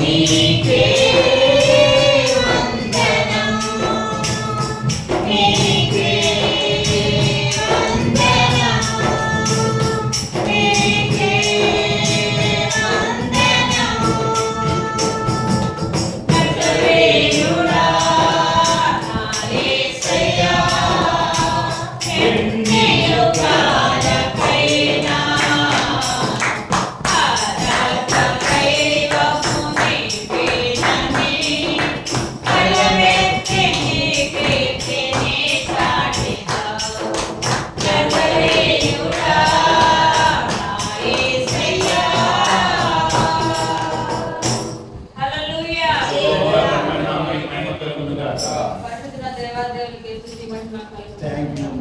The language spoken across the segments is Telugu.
నీకే Thank you.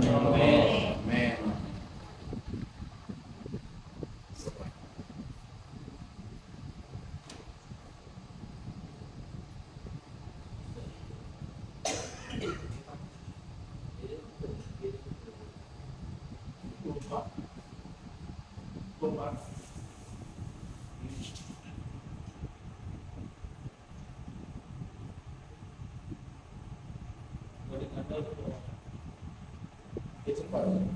Amen.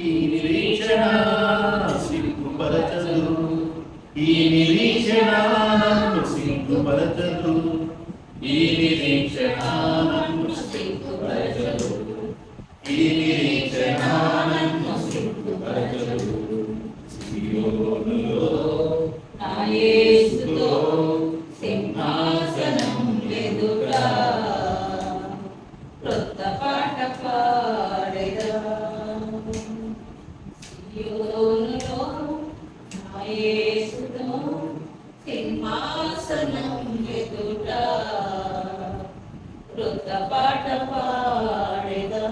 ఈ నిరీక్షణ సిగ్గుపరచదు, ఈ నిరీక్షణ నన్ను సిగ్గుపరచదు, ఈ నిరీక్షణ నన్ను సిగ్గుపరచదు, ఈ నిరీక్షణ నన్ను సిగ్గుపరచదు. సియోనులో నా యేసుతో సింహాసనం ఎదుట క్రొత్త పాట పాడెదా. సియోనులో నా యేసుతో సింహాసనం ఎదుట క్రొత్త పాట పాడెదా.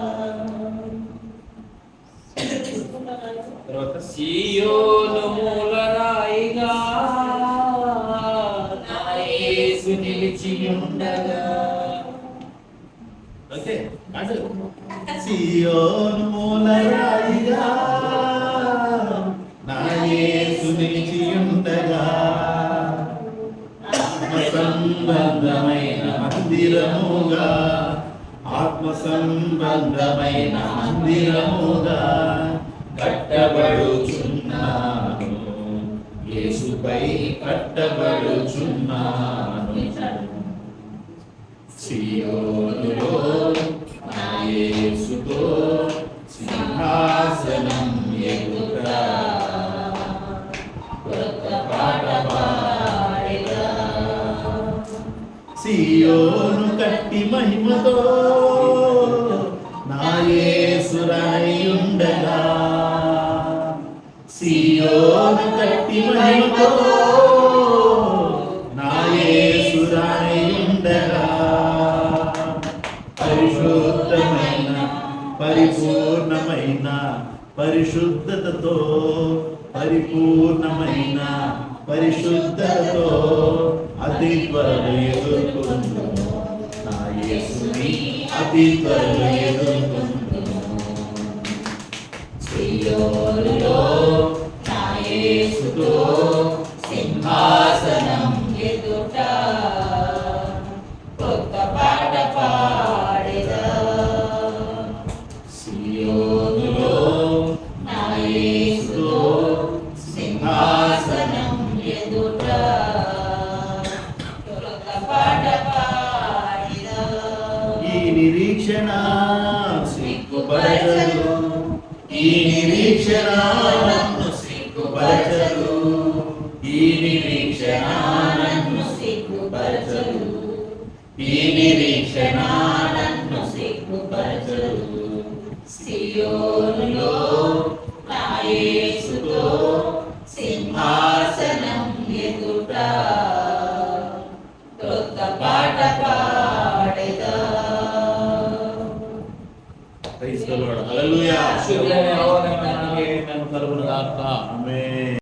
సియోను మూలరాయిగా నా యేసు నిలిచి ఉండగా. ఓకే సియోను మూలరాయిగా నా యేసు నిలిచి ఉండగా, ఆత్మ సంబంధమైన మందిరముగా, ఆత్మ సంబంధమైన మందిరముగా కట్టబడుచున్నాను, యేసుపై కట్టబడుచున్నాను. సియోనులో నా యేసుతో సింహాసనం ఎదుట క్రొత్త పాట పాడెదా. సియోను కట్టి మహిమతో నా యేసు రాయి ఉండగా, సియోను కట్టి మహిమతో నా యేసు రాయి ఉండగా, పరిశుద్ధమైన పరిపూర్ణమైన పరిశుద్ధతతో, పరిపూర్ణమైన పరిశుద్ధతతో అతి త్వరలో ఎదుర్కొందును, నా యేసుని అతి త్వరలో ఎదుర్కొందును. సియోనులో నా యేసుతో సింహాసనం ఎదుట క్రొత్త పాట పాడెదా. సియోనులో నా యేసుతో సింహాసనం ఎదుట క్రొత్త పాట పాడెదా. ఈ నిరీక్షణ సిగ్గుపరచదు, ఈ నిరీక్షణ నన్ను సిగ్గుపరచదు, ఈ నిరీక్షణ నన్ను సిగ్గుపరచదు, ఈ నిరీక్షణ నన్ను సిగ్గుపరచదు. సియోనులో నా యేసుతో సింహాసనం ఎదుట క్రొత్త పాట ప్రైజ్ ది లార్డ్. హల్లెలూయా. శుభ్రమైన అవగాహన కలుగును గాక. ఆమేన్.